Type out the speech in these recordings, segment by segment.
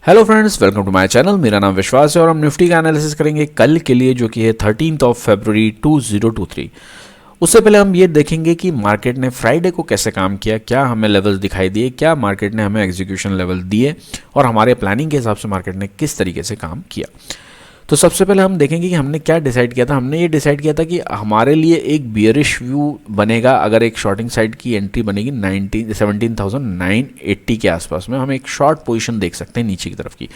Hello friends, welcome to my channel. मेरा नाम विश्वास है और हम निफ्टी का एनालिसिस करेंगे कल के लिए, जो कि है 13 फरवरी 2023। उससे पहले हम ये देखेंगे कि मार्केट ने फ्राइडे को कैसे काम किया, क्या हमें लेवल्स दिखाई दिए, क्या मार्केट ने हमें एग्जीक्यूशन लेवल दिए और हमारे प्लानिंग के हिसाब से मार्केट ने किस तरीके से काम किया। तो सबसे पहले हम देखेंगे कि हमने क्या डिसाइड किया था। हमने ये डिसाइड किया था कि हमारे लिए एक बियरिश व्यू बनेगा अगर एक शॉर्टिंग साइड की एंट्री बनेगी 17,980 के आसपास में। हम एक शॉर्ट पोजीशन देख सकते हैं नीचे की तरफ की।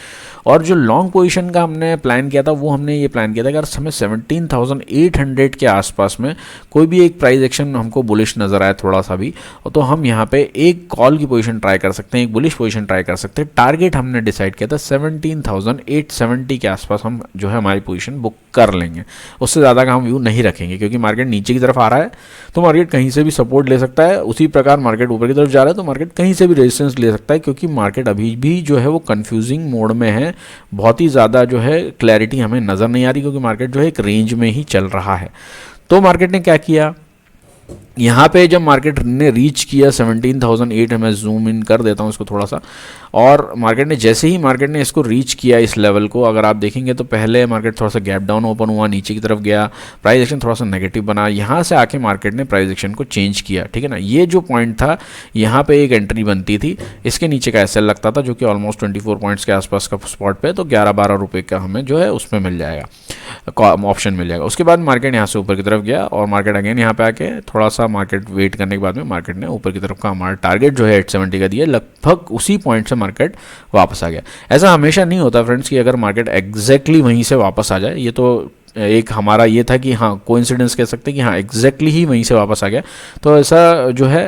और जो लॉन्ग पोजीशन का हमने प्लान किया था वो हमने ये प्लान किया था अगर हमें 17,800 के आसपास में कोई भी एक प्राइस एक्शन हमको बुलिश नज़र आए थोड़ा सा भी, तो हम यहाँ पे एक कॉल की पोजीशन ट्राई कर सकते हैं, एक बुलिश पोजीशन ट्राई कर सकते हैं। टारगेट हमने डिसाइड किया था 17,870 के आसपास हम जो है हमारी पोजीशन बुक कर लेंगे। उससे ज़्यादा का हम व्यू नहीं रखेंगे, क्योंकि मार्केट नीचे की तरफ आ रहा है तो मार्केट कहीं से भी सपोर्ट ले सकता है, उसी प्रकार मार्केट ऊपर की तरफ जा रहा है तो मार्केट कहीं से भी रेजिस्टेंस ले सकता है, क्योंकि मार्केट अभी भी जो है वो कंफ्यूजिंग मोड में है। बहुत ही ज़्यादा जो है क्लैरिटी हमें नज़र नहीं आ रही, क्योंकि मार्केट जो है एक रेंज में ही चल रहा है। तो मार्केट ने क्या किया, यहाँ पे जब मार्केट ने रीच किया 17,008, मैं जूम इन कर देता हूँ इसको थोड़ा सा, और मार्केट ने जैसे ही मार्केट ने इसको रीच किया इस लेवल को, अगर आप देखेंगे तो पहले मार्केट थोड़ा सा गैप डाउन ओपन हुआ, नीचे की तरफ गया, प्राइस एक्शन थोड़ा सा नेगेटिव बना, यहाँ से आके मार्केट ने प्राइस एक्शन को चेंज किया। ठीक है ना, ये जो पॉइंट था यहाँ पे एक एंट्री बनती थी, इसके नीचे का एसएल लगता था जो कि ऑलमोस्ट 24 पॉइंट्स के आसपास का स्पॉट पे, तो 11-12 रुपये का हमें जो है उसमें मिल जाएगा, ऑप्शन मिल जाएगा। उसके बाद मार्केट यहाँ से ऊपर की तरफ गया और मार्केट अगेन यहाँ पे आके थोड़ा सा मार्केट वेट करने के बाद में मार्केट ने ऊपर की तरफ का हमारा टारगेट जो है 870 का दिया, लगभग उसी पॉइंट से मार्केट वापस आ गया। ऐसा हमेशा नहीं होता फ्रेंड्स कि अगर मार्केट एग्जैक्टली वहीं से वापस आ जाए, ये तो एक हमारा ये था कि हाँ कोइंसिडेंस कह सकते हैं कि हाँ एग्जैक्टली ही वहीं से वापस आ गया। तो ऐसा जो है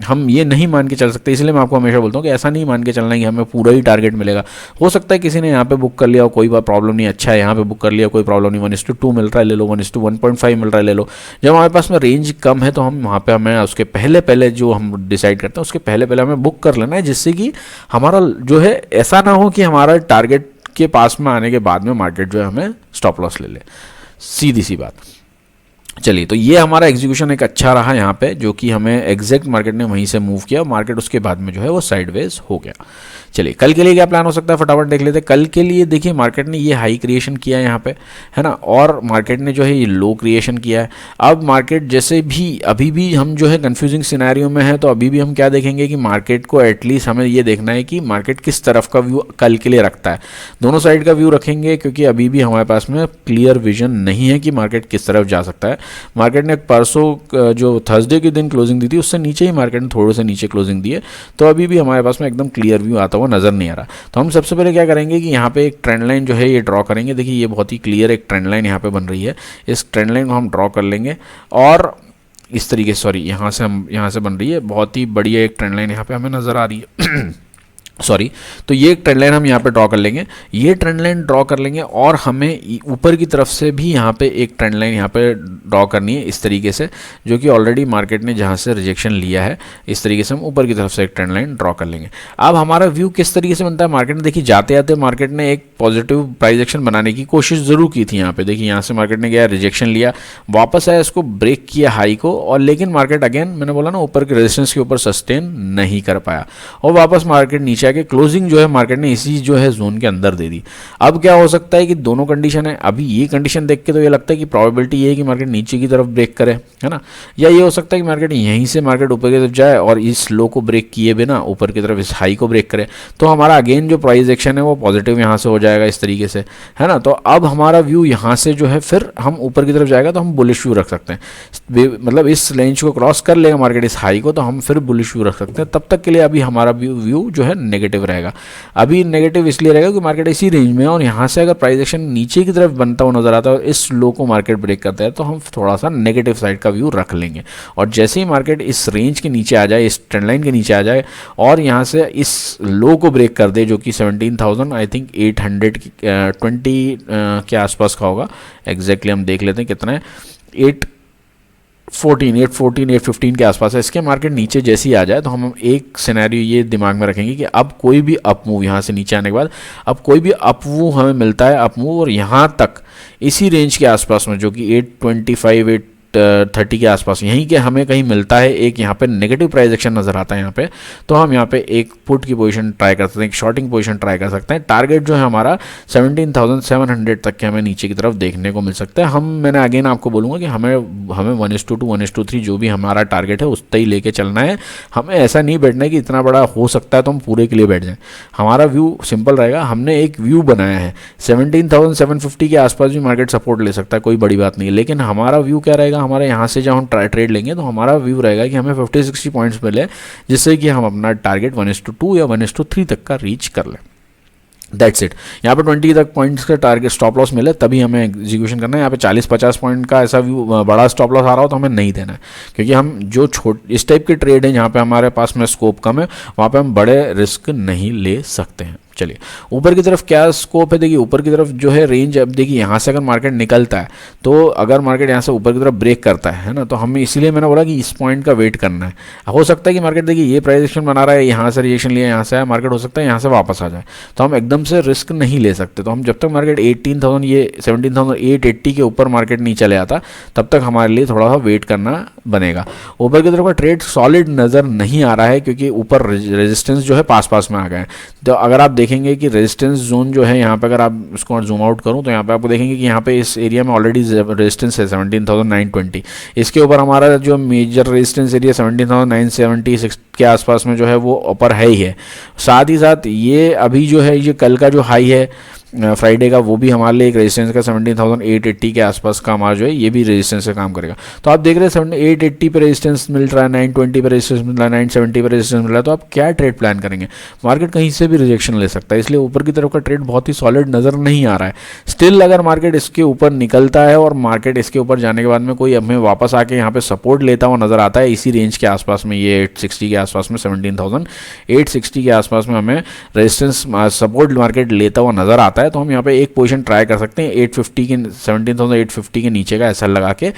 हम ये नहीं मान के चल सकते, इसलिए मैं आपको हमेशा बोलता हूँ कि ऐसा नहीं मान के चलना कि हमें पूरा ही टारगेट मिलेगा। हो सकता है किसी ने यहाँ पे बुक कर लिया, कोई बात प्रॉब्लम नहीं, अच्छा है यहाँ पे बुक कर लिया, कोई प्रॉब्लम नहीं, 1:2 मिल रहा है ले लो, 1:1.5 मिल रहा है ले लो। जब हमारे पास में रेंज कम है तो हम वहाँ पर हमें उसके पहले जो हम डिसाइड करते हैं उसके पहले हमें बुक कर लेना है, जिससे कि हमारा जो है ऐसा ना हो कि हमारा टारगेट के पास में आने के बाद में मार्केट जो है हमें स्टॉप लॉस ले ले। सीधी सी बात। चलिए, तो ये हमारा एग्जीक्यूशन एक अच्छा रहा यहाँ पे, जो कि हमें एग्जैक्ट मार्केट ने वहीं से मूव किया, मार्केट उसके बाद में जो है वो साइडवेज हो गया। चलिए, कल के लिए क्या प्लान हो सकता है फटाफट देख लेते हैं। कल के लिए देखिए मार्केट ने ये हाई क्रिएशन किया है यहाँ पे, है ना, और मार्केट ने जो है ये लो क्रिएशन किया है। अब मार्केट जैसे भी अभी भी हम जो है कंफ्यूजिंग सिनेरियो में है, तो अभी भी हम क्या देखेंगे कि मार्केट को एटलीस्ट हमें ये देखना है कि मार्केट किस तरफ का व्यू कल के लिए रखता है। दोनों साइड का व्यू रखेंगे, क्योंकि अभी भी हमारे पास में क्लियर विजन नहीं है कि मार्केट किस तरफ जा सकता है। मार्केट ने परसों जो थर्सडे के दिन क्लोजिंग दी थी उससे नीचे ही मार्केट ने थोड़े से नीचे क्लोजिंग दी है, तो अभी भी हमारे पास में एकदम क्लियर व्यू आता हुआ नज़र नहीं आ रहा। तो हम सबसे पहले क्या करेंगे कि यहाँ पे एक ट्रेंड लाइन जो है ये ड्रॉ करेंगे। देखिए ये बहुत ही क्लियर एक ट्रेंड लाइन यहाँ पे बन रही है, इस ट्रेंड लाइन को हम ड्रॉ कर लेंगे और इस तरीके से, सॉरी यहाँ से बन रही है, बहुत ही बढ़िया एक ट्रेंड लाइन यहाँ पे हमें नज़र आ रही है सॉरी। तो ये एक ट्रेंड लाइन हम यहाँ पे ड्रॉ कर लेंगे, ये ट्रेंड लाइन ड्रॉ कर लेंगे और हमें ऊपर की तरफ से भी यहाँ पे एक ट्रेंड लाइन यहाँ पे ड्रॉ करनी है इस तरीके से, जो कि ऑलरेडी मार्केट ने जहाँ से रिजेक्शन लिया है, इस तरीके से हम ऊपर की तरफ से एक ट्रेंड लाइन ड्रॉ कर लेंगे। अब हमारा व्यू किस तरीके से बनता है, मार्केट ने देखिए जाते जाते मार्केट ने एक पॉजिटिव प्राइस एक्शन बनाने की कोशिश ज़रूर की थी। यहाँ पे देखिए यहाँ से मार्केट ने गया, रिजेक्शन लिया, वापस आया, इसको ब्रेक किया हाई को, और लेकिन मार्केट अगेन मैंने बोला ना ऊपर के रेजिस्टेंस के ऊपर सस्टेन नहीं कर पाया और वापस मार्केट नीचे आके क्लोजिंग जो है मार्केट ने इसी जो है जोन के अंदर दे दी। अब क्या हो सकता है कि दोनों कंडीशन है, अभी ये कंडीशन देख के तो ये लगता है कि प्रोबेबिलिटी ये है कि मार्केट नीचे की तरफ ब्रेक करे, है ना, या ये हो सकता है कि मार्केट यहीं से मार्केट ऊपर की तरफ जाए और इस लो को ब्रेक किए बिना ऊपर की तरफ इस हाई को ब्रेक करे, तो हमारा अगेन जो प्राइस एक्शन है वो पॉजिटिव यहाँ से हो जाएगा इस तरीके से, है ना। तो अब हमारा व्यू यहाँ से जो है फिर हम ऊपर की तरफ जाएगा तो हम बुलिश व्यू रख सकते हैं, मतलब इस रेंज को क्रॉस कर लेगा मार्केट इस हाई को तो हम फिर बुलिश व्यू रख सकते हैं। तब तक के लिए अभी हमारा व्यू जो है नेगेटिव रहेगा। अभी नेगेटिव इसलिए रहेगा कि मार्केट इसी रेंज में है और यहाँ से अगर प्राइस एक्शन नीचे की तरफ बनता हुआ नजर आता है और इस लो को मार्केट ब्रेक करता है तो हम थोड़ा सा नेगेटिव साइड का व्यू रख लेंगे। और जैसे ही मार्केट इस रेंज के नीचे आ जाए, इस ट्रेंड लाइन के नीचे आ जाए और यहाँ से इस लो को ब्रेक कर दे, जो कि 17,000 आई थिंक 820 के आसपास का होगा, एग्जैक्टली हम देख लेते हैं कितना है, 815 के आसपास है। इसके मार्केट नीचे जैसे ही आ जाए तो हम एक सिनेरियो ये दिमाग में रखेंगे कि अब कोई भी अप मूव यहाँ से नीचे आने के बाद अब कोई भी अप मूव हमें मिलता है, अप मूव, और यहाँ तक इसी रेंज के आसपास में जो कि 825 30 के आसपास, यहीं के हमें कहीं मिलता है एक यहाँ पे नेगेटिव प्राइस एक्शन नज़र आता है यहाँ पे, तो हम यहाँ पे एक पुट की पोजीशन ट्राई कर सकते हैं, एक शॉर्टिंग पोजीशन ट्राई कर सकते हैं। टारगेट जो है हमारा 17,700 तक के हमें नीचे की तरफ देखने को मिल सकता है। मैंने अगेन आपको बोलूँगा कि हमें 1:2 1:3 जो भी हमारा टारगेट है उतना ही लेके चलना है। हमें ऐसा नहीं बैठना है कि इतना बड़ा हो सकता है तो हम पूरे के लिए बैठ जाएं। हमारा व्यू सिंपल रहेगा, हमने एक व्यू बनाया है 17,750 के आसपास भी मार्केट सपोर्ट ले सकता है, कोई बड़ी बात नहीं है, लेकिन हमारा व्यू क्या रहेगा, हमारे यहाँ से जब हम ट्रेड लेंगे तो हमारा व्यू रहेगा कि हमें 50-60 पॉइंट्स मिले, जिससे कि हम अपना टारगेट 1:2 या 1:3 तक का रीच कर लें। That's it. यहाँ पे 20 तक पॉइंट्स का टारगेट स्टॉप लॉस मिले तभी हमें एग्जीक्यूशन करना है। यहाँ पे 40-50 पॉइंट का ऐसा व्यू बड़ा स्टॉप लॉस आ रहा हो तो हमें नहीं देना है, क्योंकि हम जो इस टाइप के ट्रेड हैं जहाँ पे हमारे पास में स्कोप कम है, वहाँ पे हम बड़े रिस्क नहीं ले सकते हैं। चलिए ऊपर की तरफ क्या स्कोप है, देखिए ऊपर की तरफ जो है रेंज, अब देखिए यहाँ से अगर मार्केट निकलता है तो अगर मार्केट यहाँ से ऊपर की तरफ ब्रेक करता है ना, तो हमें इसीलिए मैंने बोला कि इस पॉइंट का वेट करना है। हो सकता है कि मार्केट देखिए ये प्राइस एक्शन बना रहा है, यहाँ से रिएक्शन लिया, यहाँ से आया, मार्केट हो सकता है यहाँ से वापस आ जाए, तो हम एकदम से रिस्क नहीं ले सकते। तो हम जब तक मार्केट 18,000 ये 17,880 के ऊपर मार्केट नहीं चले आता तब तक हमारे लिए थोड़ा सा वेट करना बनेगा। ऊपर की तरफ का ट्रेड सॉलिड नज़र नहीं आ रहा है क्योंकि ऊपर रेजिस्टेंस जो है पास में आ गए हैं। तो अगर आप देखेंगे कि रेजिस्टेंस जोन जो है यहाँ पे, अगर आप इसको जूम आउट करूँ तो यहाँ पे आपको देखेंगे कि यहाँ पे इस एरिया में ऑलरेडी रेजिस्टेंस है 17,920। इसके ऊपर हमारा जो मेजर रेजिस्टेंस एरिया 17,976 के आसपास में जो है वो ऊपर है ही है। साथ ही साथ ये अभी जो है ये कल का जो हाई है फ्राइडे का, वो भी हमारे लिए एक रेजिस्टेंस का 17,880 के आसपास का हमारा जो है ये भी रेजिस्टेंस का काम करेगा। तो आप देख रहे हैं 17,880 पे रेजिस्टेंस मिल रहा है, 920 पे रेजिस्टेंस मिल रहा है, 970 पे रेजिस्टेंस मिल रहा है, तो आप क्या ट्रेड प्लान करेंगे? मार्केट कहीं से भी रिजेक्शन ले सकता है, इसलिए ऊपर की तरफ का ट्रेड बहुत ही सॉलिड नज़र नहीं आ रहा है। स्टिल अगर मार्केट इसके ऊपर निकलता है और मार्केट इसके ऊपर जाने के बाद में कोई हमें वापस आके यहाँ पे सपोर्ट लेता हुआ नज़र आता है इसी रेंज के आसपास में, ये 860 के आसपास में, 17,860 के आसपास में हमें रेजिस्टेंस सपोर्ट मार्केट लेता हुआ नज़र आता है, तो हम यहाँ पे एक पोजीशन ट्राई कर सकते हैं 850 के 17,850 के नीचे का एसएल लगा के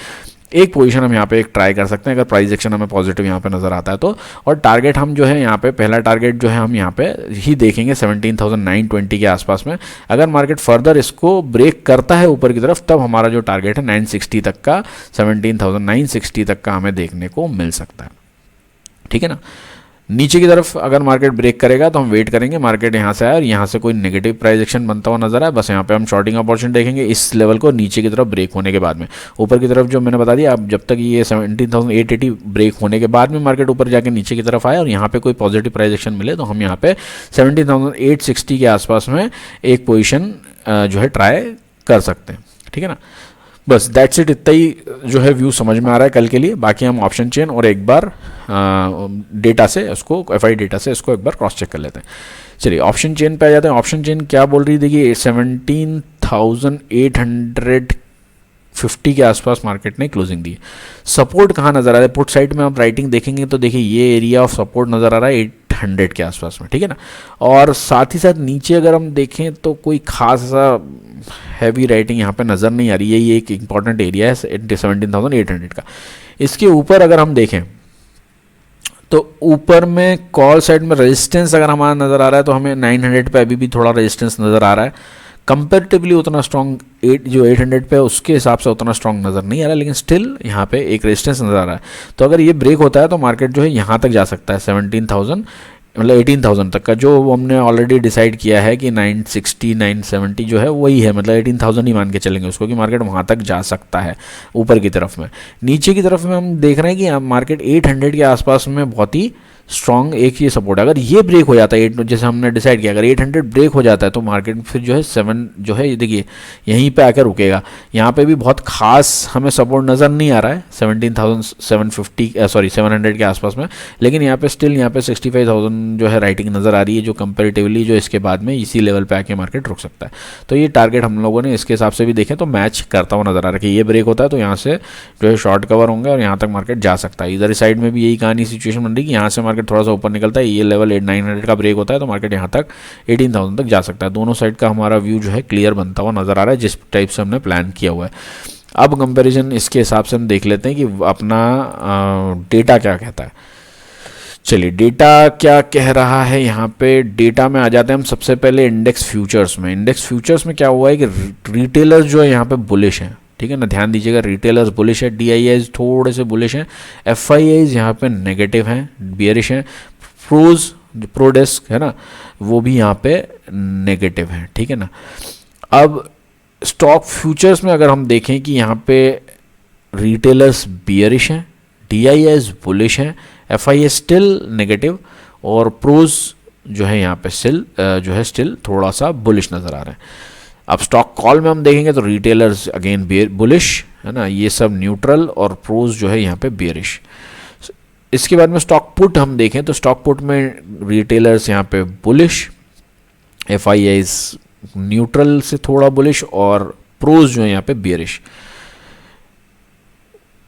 एक पोजीशन हम यहाँ पे एक ट्राई कर सकते हैं, अगर प्राइस एक्शन हमें पॉजिटिव यहाँ पे नज़र आता है तो। और टारगेट हम जो है यहाँ पे पहला टारगेट जो है हम यहाँ पे ही देखेंगे 17,920 के आसपास में। अगर मार्केट फर्दर इसको ब्रेक करता है ऊपर की तरफ तब हमारा जो टारगेट है 960 तक का, 17,960 तक का हमें देखने को मिल सकता है। ठीक है ना। नीचे की तरफ अगर मार्केट ब्रेक करेगा तो हम वेट करेंगे मार्केट यहाँ से आए और यहाँ से कोई नेगेटिव प्राइस एक्शन बनता हुआ नजर आए, बस यहाँ पे हम शॉर्टिंग अपॉर्चुनिटी देखेंगे इस लेवल को नीचे की तरफ ब्रेक होने के बाद में। ऊपर की तरफ जो मैंने बता दिया, अब जब तक ये 17,880 ब्रेक होने के बाद में मार्केट ऊपर जाके नीचे की तरफ आए और यहाँ पे कोई पॉजिटिव प्राइस एक्शन मिले तो हम यहाँ पे 17,860 के आसपास में एक पोजिशन जो है ट्राई कर सकते हैं। ठीक है ना। बस दैट्स इट, इतना ही जो है व्यू समझ में आ रहा है कल के लिए। बाकी हम ऑप्शन चेन और एक बार डेटा से उसको एफआई डेटा से इसको एक बार क्रॉस चेक कर लेते हैं। चलिए ऑप्शन चेन पे आ जाते हैं। ऑप्शन चेन क्या बोल रही है, देखिए 17,850 के आसपास मार्केट ने क्लोजिंग दी। सपोर्ट कहाँ नज़र आ रहा है, पुट साइड में आप राइटिंग देखेंगे तो देखिए ये एरिया ऑफ सपोर्ट नज़र आ रहा है 800 के आसपास में। ठीक है ना। और साथ ही साथ नीचे अगर हम देखें तो कोई खास ऐसा हैवी राइटिंग यहाँ पे नज़र नहीं आ रही है, ये एक इंपॉर्टेंट एरिया है 17,800 का। इसके ऊपर अगर हम देखें तो ऊपर में कॉल साइड में रेजिस्टेंस अगर हमारा नज़र आ रहा है तो हमें 900 पे अभी भी थोड़ा रेजिस्टेंस नज़र आ रहा है। कंपेरेटिवली उतना स्ट्रॉन्ग 800 पे उसके हिसाब से उतना स्ट्रॉन्ग नज़र नहीं आ रहा है, लेकिन स्टिल यहाँ पे एक रेजिस्टेंस नज़र आ रहा है। तो अगर ये ब्रेक होता है तो मार्केट जो है यहाँ तक जा सकता है 18,000 तक का, जो हमने ऑलरेडी डिसाइड किया है कि 960 970 जो है वही है, मतलब 18,000 ही मान के चलेंगे उसको कि मार्केट वहाँ तक जा सकता है ऊपर की तरफ में। नीचे की तरफ में हम देख रहे हैं कि मार्केट 800 के आसपास में बहुत ही स्ट्रॉन्ग एक ये सपोर्ट, अगर ये ब्रेक हो जाता है जैसे हमने डिसाइड किया, अगर 800 ब्रेक हो जाता है तो मार्केट फिर जो है 7 जो है ये देखिए यहीं पे आकर रुकेगा। यहाँ पे भी बहुत खास हमें सपोर्ट नज़र नहीं आ रहा है 700 के आसपास में, लेकिन यहाँ पे स्टिल यहाँ पे 65,000 जो है राइटिंग नज़र आ रही है, जो कंपेरेटिवली जो इसके बाद में इसी लेवल पे आके मार्केट रुक सकता है। तो ये टारगेट हम लोगों ने इसके हिसाब से भी देखें तो मैच करता हुआ नज़र आ रहा है कि ये ब्रेक होता है तो यहाँ से जो है शॉर्ट कवर होंगे और यहाँ तक मार्केट जा सकता है। इधर साइड में भी यही कहानी सिचुएशन बन रही है कि यहाँ से मार्केट थोड़ा सा ऊपर निकलता है, ये लेवल 900 का ब्रेक होता है तो मार्केट यहाँ तक 18,000 तक जा सकता है। दोनों साइड का हमारा व्यू जो है क्लियर बनता हुआ नज़र आ रहा है जिस टाइप से हमने प्लान किया हुआ है। अब कंपैरिजन इसके हिसाब से हम देख लेते हैं कि अपना डेटा क्या कहता है। चलिए डेटा क्या कह रहा है, यहाँ पे डेटा में आ जाते हैं हम सबसे पहले इंडेक्स फ्यूचर्स में। इंडेक्स फ्यूचर्स में क्या हुआ है कि रिटेलर्स जो है यहाँ पे बुलिश हैं, ठीक है ना, ध्यान दीजिएगा। रिटेलर्स बुलिश है, DIIs थोड़े से बुलिश हैं, FIIs यहाँ पे नेगेटिव हैं, बियरिश हैं, प्रोज जो प्रोडेस्क है ना वो भी यहाँ पे नेगेटिव है, ठीक है ना। अब स्टॉक फ्यूचर्स में अगर हम देखें कि यहाँ पे रिटेलर्स बियरिश हैं, DIIs बुलिश हैं, FIIs स्टिल नेगेटिव और प्रोज जो है यहाँ पे स्टिल थोड़ा सा बुलिश नज़र आ रहे हैं। अब स्टॉक कॉल में हम देखेंगे तो रिटेलर्स अगेन बुलिश है ना, ये सब न्यूट्रल और प्रोज जो है यहाँ पे बियरिश। इसके बाद में स्टॉक पुट हम देखें तो स्टॉक पुट में रिटेलर्स यहाँ पे बुलिश, FIIs न्यूट्रल से थोड़ा बुलिश और प्रोज जो है यहाँ पे बियरिश।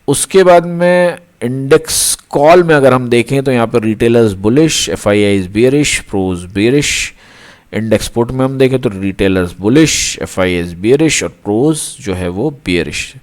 उसके बाद में इंडेक्स कॉल में अगर हम देखें तो यहाँ पे retailers bullish, FIIs bearish, pros bearish. Index put में हम देखें तो रिटेलर्स बुलिश, FIIs बियरिश और प्रोज जो है वो बियरिश।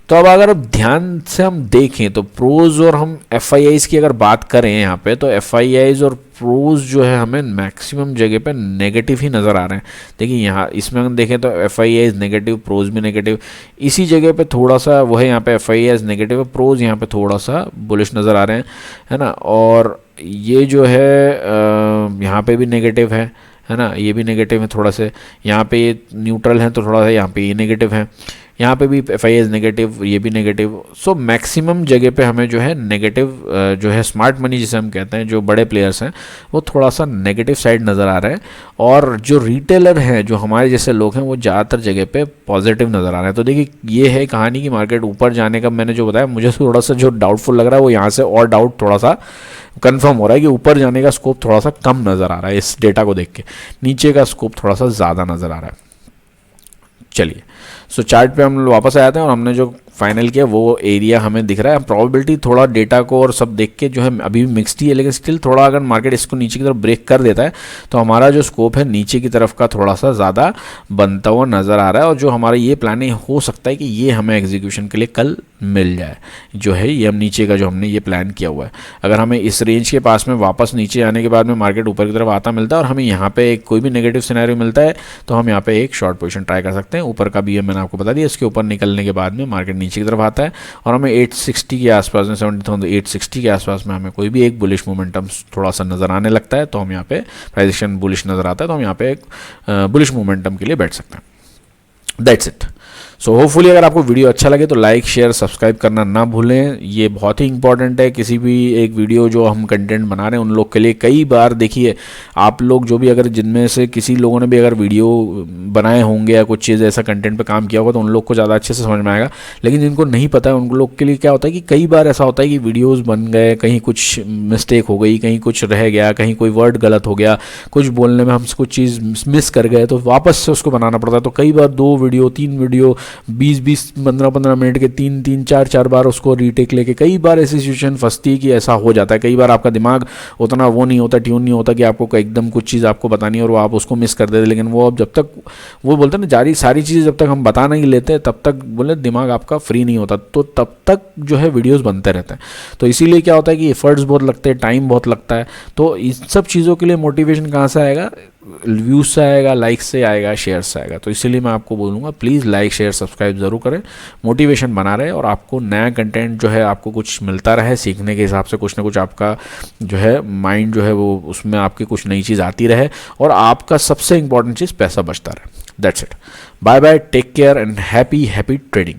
तो अब अगर ध्यान से हम देखें तो प्रोज और हम FIIs की अगर बात करें यहाँ पे तो FIIs और प्रोज जो है हमें मैक्सिमम जगह पे नेगेटिव ही नज़र आ रहे हैं। देखिए यहाँ इसमें हम देखें तो FIIs नेगेटिव, प्रोज भी नेगेटिव, इसी जगह पे थोड़ा सा वो है, यहाँ पे FIIs नेगेटिव है, प्रोज यहाँ पे थोड़ा सा बुलिश नज़र आ रहे हैं, है ना। और ये जो है यहाँ पे भी नेगेटिव है ना, ये भी नेगेटिव है थोड़ा से, यहाँ पे ये न्यूट्रल है तो थोड़ा सा यहाँ पे ये नेगेटिव है, यहाँ पे भी FIIs नेगेटिव, ये भी नेगेटिव। सो मैक्सिमम जगह पे हमें जो है नेगेटिव जो है स्मार्ट मनी जिसे हम कहते हैं, जो बड़े प्लेयर्स हैं वो थोड़ा सा नेगेटिव साइड नज़र आ रहा है, और जो रिटेलर हैं जो हमारे जैसे लोग हैं वो ज़्यादातर जगह पे पॉजिटिव नज़र आ रहे हैं। तो देखिए ये है कहानी की मार्केट ऊपर जाने का मैंने जो बताया, मुझे थोड़ा सा जो डाउटफुल लग रहा है वो यहाँ से और डाउट थोड़ा सा कंफर्म हो रहा है कि ऊपर जाने का स्कोप थोड़ा सा कम नज़र आ रहा है इस डेटा को देख के, नीचे का स्कोप थोड़ा सा ज़्यादा नज़र आ रहा है। चलिए सो चार्ट पे हम वापस आए थे और हमने जो फाइनल किया वो एरिया हमें दिख रहा है। प्रोबेबिलिटी थोड़ा डेटा को और सब देख के जो है अभी भी मिक्स्ड ही है, लेकिन स्टिल थोड़ा अगर मार्केट इसको नीचे की तरफ ब्रेक कर देता है तो हमारा जो स्कोप है नीचे की तरफ का थोड़ा सा ज़्यादा बनता हुआ नज़र आ रहा है। और जो हमारा ये प्लान है हो सकता है कि ये हमें एग्जीक्यूशन के लिए कल मिल जाए, जो है ये हम नीचे का जो हमने ये प्लान किया हुआ है। अगर हमें इस रेंज के पास में वापस नीचे आने के बाद में मार्केट ऊपर की तरफ आता मिलता है और हमें यहाँ पे कोई भी नेगेटिव सिनेरियो मिलता है तो हम यहाँ पे एक शॉर्ट पोजीशन ट्राई कर सकते हैं। ऊपर का भी है मैंने आपको बता दिया, इसके ऊपर निकलने के बाद में मार्केट नीचे की तरफ आता है और हमें 860 के आसपास में 70,860 के आसपास में हमें कोई भी एक बुलिश मोमेंटम थोड़ा सा नज़र आने लगता है तो हम यहाँ पे प्राइस एक्शन बुलिश नज़र आता है तो हम यहाँ पे एक बुलिश मोमेंटम के लिए बैठ सकते हैं। That's it. सो होपफुली अगर आपको वीडियो अच्छा लगे तो लाइक शेयर सब्सक्राइब करना ना भूलें, ये बहुत ही इंपॉर्टेंट है। किसी भी एक वीडियो जो हम कंटेंट बना रहे हैं उन लोग के लिए, कई बार देखिए आप लोग जो भी अगर जिनमें से किसी लोगों ने भी अगर वीडियो बनाए होंगे या कुछ चीज़ ऐसा कंटेंट पे काम किया होगा तो उन लोग को ज़्यादा अच्छे से समझ में आएगा, लेकिन जिनको नहीं पता है उन लोग के लिए क्या होता है कि कई बार ऐसा होता है कि वीडियोज़ बन गए, कहीं कुछ मिस्टेक हो गई, कहीं कुछ रह गया, कहीं कोई वर्ड गलत हो गया, कुछ बोलने में हम कुछ चीज़ मिस कर गए तो वापस से उसको बनाना पड़ता है। तो कई बार 2 वीडियो 3 वीडियो 20-20 15-15 मिनट के 3-3 4-4 बार उसको रीटेक लेके कई बार ऐसी सिचुएशन फंसती है कि ऐसा हो जाता है। कई बार आपका दिमाग उतना वो नहीं होता, ट्यून नहीं होता कि आपको एकदम कुछ चीज़ आपको बतानी है और वो आप उसको मिस कर देते। लेकिन वो अब जब तक वो बोलते हैं ना सारी चीज़ें जब तक हम बता नहीं लेते तब तक बोले दिमाग आपका फ्री नहीं होता, तो तब तक जो है वीडियोज़ बनते रहते हैं। तो इसीलिए क्या होता है कि एफर्ट्स बहुत लगते हैं, टाइम बहुत लगता है। तो इन सब चीज़ों के लिए मोटिवेशन कहाँ से आएगा? व्यूज़ से आएगा, लाइक से आएगा, शेयर से आएगा। तो इसीलिए मैं आपको बोलूँगा प्लीज़ लाइक शेयर सब्सक्राइब ज़रूर करें, मोटिवेशन बना रहे और आपको नया कंटेंट जो है आपको कुछ मिलता रहे, सीखने के हिसाब से कुछ ना कुछ आपका जो है माइंड जो है वो उसमें आपकी कुछ नई चीज़ आती रहे और आपका सबसे इंपॉर्टेंट चीज़ पैसा बचता रहे। That's it. Bye bye, take care and happy trading.